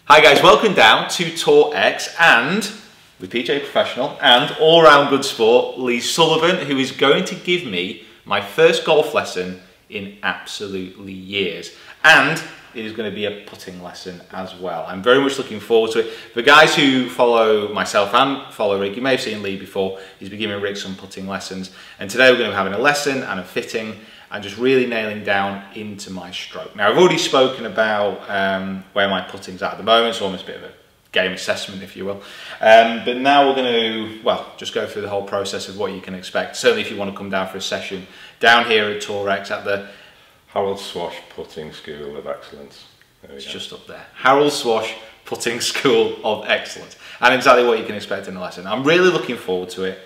Hi guys, welcome down to Tour X and with PJ Professional and all-round good sport Lee Sullivan, who is going to give me my first golf lesson in absolutely years, and it is going to be a putting lesson as well. I'm very much looking forward to it. For guys who follow myself and follow Rick, you may have seen Lee before. He's been giving Rick some putting lessons, and today we're going to be having a lesson and a fitting and just really nailing down into my stroke. Now, I've already spoken about where my putting's at the moment, so almost a bit of a game assessment, if you will. But now we're going to, well, just go through the whole process of what you can expect. Certainly if you want to come down for a session down here at Tour X at the Harold Swash Putting School of Excellence. It's just up there. Harold Swash Putting School of Excellence. And exactly what you can expect in the lesson. I'm really looking forward to it.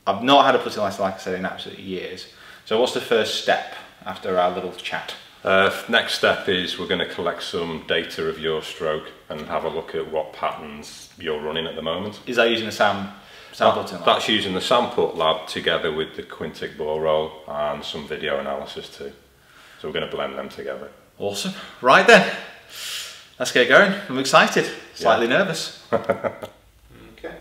I've not had a putting lesson, like I said, in absolutely years. So what's the first step after our little chat? Next step is we're going to collect some data of your stroke and have a look at what patterns you're running at the moment. Is that using the Sam putting lab? That's using the Sam Put lab together with the Quintic ball roll and some video analysis too. So we're going to blend them together. Awesome. Right then, let's get going. I'm excited, slightly nervous. Okay.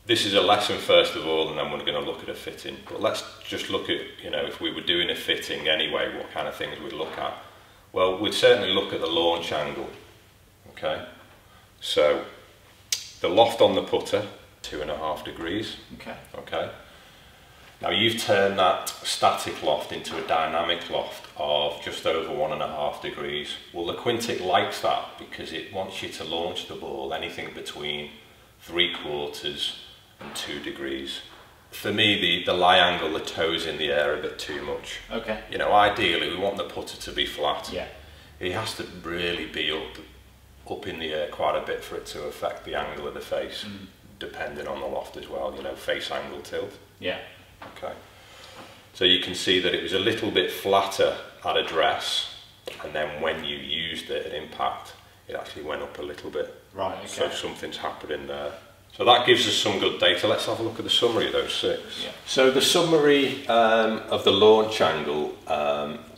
This is a lesson first of all, and then we're going to look at a fitting. But let's just look at, if we were doing a fitting anyway, what kind of things we'd look at. Well, we'd certainly look at the launch angle. Okay, so the loft on the putter, 2.5 degrees. Okay. Now you've turned that static loft into a dynamic loft of just over 1.5 degrees. Well, the Quintic likes that because it wants you to launch the ball anything between 3/4 and 2 degrees. For me, the lie angle, the toes in the air are a bit too much. Okay. Ideally we want the putter to be flat. Yeah. It has to really be up in the air quite a bit for it to affect the angle of the face, depending on the loft as well, face angle tilt. Yeah. Okay. So you can see that it was a little bit flatter at address, and then when you used it at impact, it actually went up a little bit. Right, okay. So something's happening there. So that gives us some good data. Let's have a look at the summary of those 6. Yeah. So the summary of the launch angle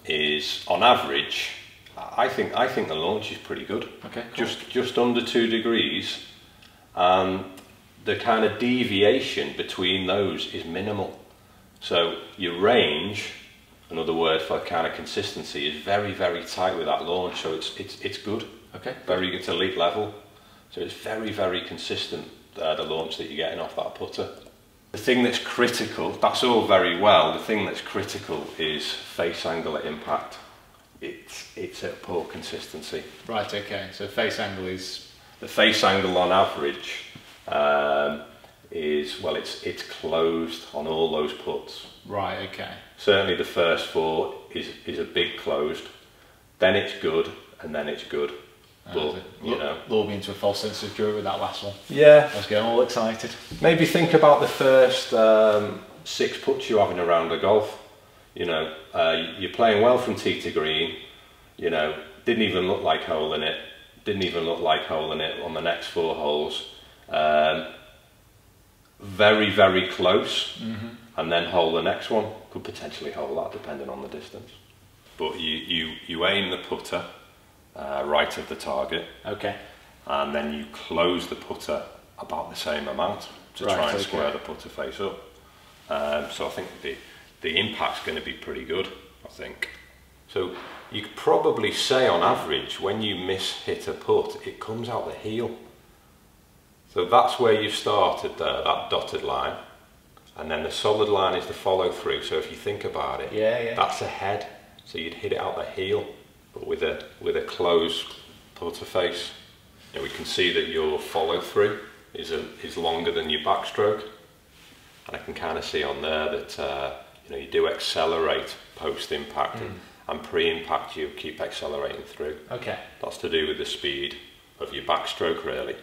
is, on average, I think the launch is pretty good. Okay, cool. Just under 2 degrees, and the kind of deviation between those is minimal. So your range, another word for kind of consistency, is very, very tight with that launch. So it's good. Okay. Very good. It's elite level. So it's very, very consistent, the launch that you're getting off that putter. The thing that's critical, that's all very well, the thing that's critical is face angle at impact. It's at poor consistency. Right, okay, so face angle is... The face angle on average is, well, it's closed on all those puts. Right, okay. Certainly the first 4 is a big closed, then it's good, and then it's good. But, lured me into a false sense of joy with that last one. Yeah. I was getting all excited. Maybe think about the first 6 putts you're having around a golf. You're playing well from tee to green, didn't even look like holing it, didn't even look like holing it on the next 4 holes. Very, very close, and then hole the next one. Could potentially hole that depending on the distance. But you aim the putter right of the target. Okay. And then you close the putter about the same amount to try and square the putter face up. So I think the impact's going to be pretty good, I think. So you could probably say on average, when you hit a putt, it comes out the heel. So that's where you've started there, that dotted line. And then the solid line is the follow through. So if you think about it, that's a head. So you'd hit it out the heel, but with a closed putter face. We can see that your follow through is longer than your backstroke. And I can kind of see on there that you do accelerate post-impact, and pre-impact you keep accelerating through. Okay. That's to do with the speed of your backstroke, really.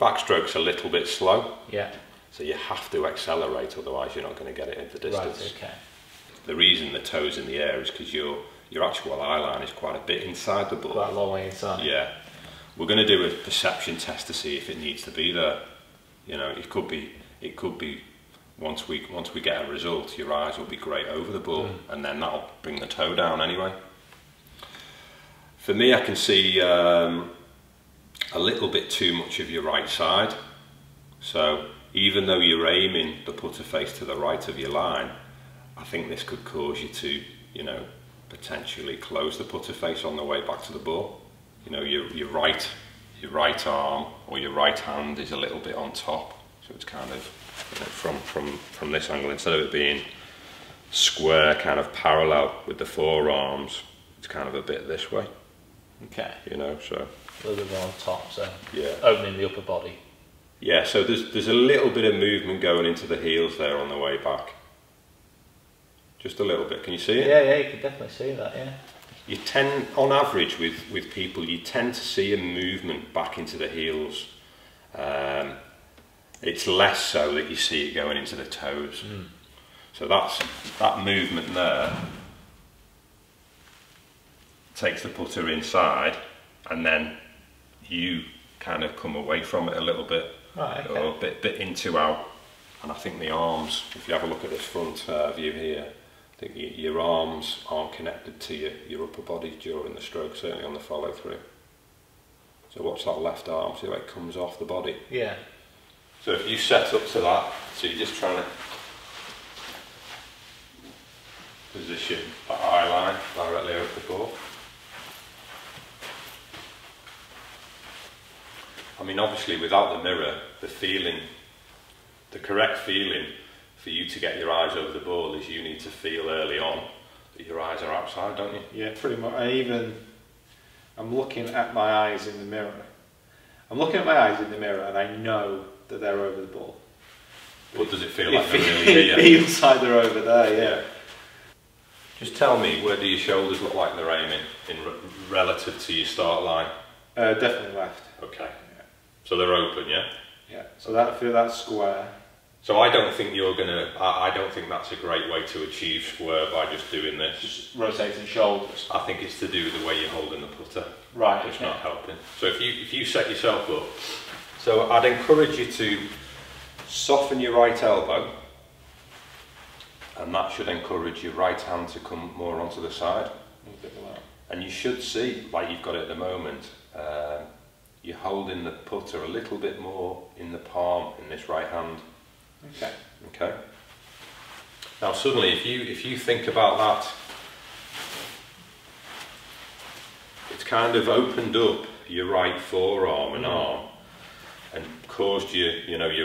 Backstroke's a little bit slow. Yeah. So you have to accelerate, otherwise you're not going to get it into distance. Right, okay. The reason the toe's in the air is because your actual eye line is quite a bit inside the ball. Quite a long way inside. We're going to do a perception test to see if it needs to be there. You know, it could be it could be once we get a result, your eyes will be great over the ball, and then that'll bring the toe down anyway. For me, I can see a little bit too much of your right side. So even though you're aiming the putter face to the right of your line, I think this could cause you to, you know, potentially close the putter face on the way back to the ball. You know, your right arm or your right hand is a little bit on top, so it's kind of, you know, from this angle, instead of it being square, kind of parallel with the forearms, it's kind of a bit this way. Okay. You know, so a little bit on top, so yeah, opening the upper body. Yeah, so there's a little bit of movement going into the heels there on the way back. Just a little bit. Can you see it? Yeah, you can definitely see that. Yeah. You tend, on average, with people, you tend to see a movement back into the heels. It's less so that you see it going into the toes. So that movement there takes the putter inside, and then you kind of come away from it a little bit, right, okay. Or a bit into out. And I think the arms, if you have a look at this front view here, I think your arms aren't connected to your upper body during the stroke, certainly on the follow through. So watch that left arm, see how it comes off the body. Yeah. So if you set up to that, so you're just trying to position that eye line directly over the ball. I mean, obviously without the mirror, the correct feeling for you to get your eyes over the ball is you need to feel early on that your eyes are outside, don't you? Yeah, pretty much. I'm looking at my eyes in the mirror. I'm looking at my eyes in the mirror and I know that they're over the ball. But does it feel like they're really here? It feels like they're over there, yeah. Just tell me, where do your shoulders look like they're aiming relative to your start line? Definitely left. Okay. Yeah. So they're open, yeah? Yeah, so that's square. So I don't think I don't think that's a great way to achieve square by just doing this. Just rotating shoulders. I think it's to do with the way you're holding the putter. Right. It's not helping. So if you set yourself up, so I'd encourage you to soften your right elbow, and that should encourage your right hand to come more onto the side. And you should see, like you've got it at the moment, you're holding the putter a little bit more in the palm in this right hand. Okay. Okay. Now suddenly, if you think about that, it's kind of opened up your right forearm and arm, and caused your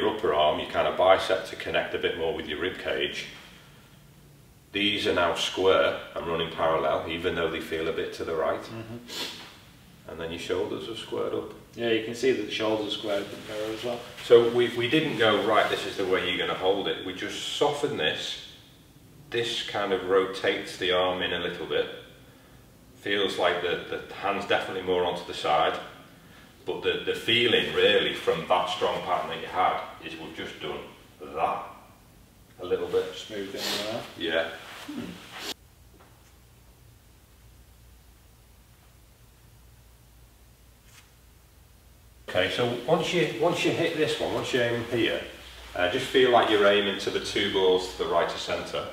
upper arm, your kind of bicep, to connect a bit more with your rib cage. These are now square and running parallel, even though they feel a bit to the right. And then your shoulders are squared up. Yeah, you can see that the shoulders are squared in the mirror as well. So we didn't go, right, this is the way you're going to hold it. We just soften this. This kind of rotates the arm in a little bit. Feels like the hand's definitely more onto the side. But the feeling really from that strong pattern that you had is we've just done that a little bit. Smooth in there. Yeah. Okay, so once you hit this one, once you aim here, just feel like you're aiming to the two balls to the right of centre.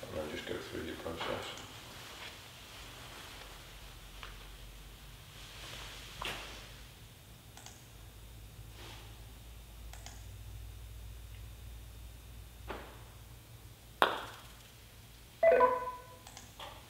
And then just go through your process.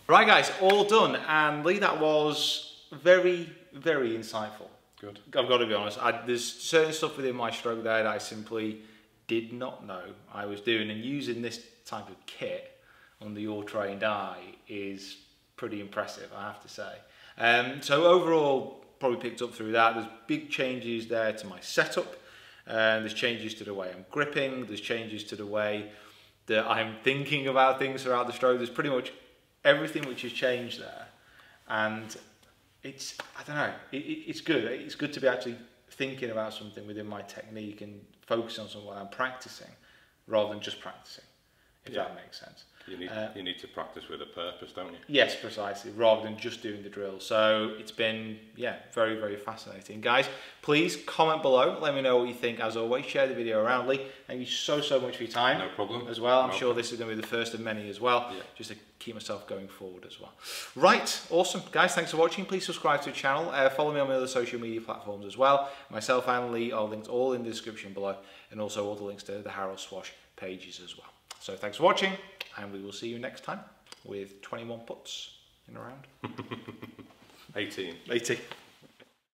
Right guys, all done, and Lee, that was very, very insightful. Good. I've got to be honest, there's certain stuff within my stroke there that I simply did not know I was doing, and using this type of kit under your trained eye is pretty impressive, I have to say. So overall, probably picked up through that, there's big changes there to my setup, there's changes to the way I'm gripping, there's changes to the way that I'm thinking about things throughout the stroke. There's pretty much everything which has changed there, and it's, I don't know, it's good. It's good to be actually thinking about something within my technique and focusing on something while I'm practicing, rather than just practicing. if that makes sense. You need to practice with a purpose, don't you? Yes, precisely, rather than just doing the drill. So it's been, very, very fascinating. Guys, please comment below. Let me know what you think. As always, share the video around. Lee, thank you so much for your time. No problem. As well. I'm sure this is going to be the first of many as well, just to keep myself going forward as well. Right, awesome. Guys, thanks for watching. Please subscribe to the channel. Follow me on my other social media platforms as well. Myself and Lee are linked all in the description below, and also all the links to the Harold Swash pages as well. So thanks for watching, and we will see you next time with 21 putts in a round. 18. 18.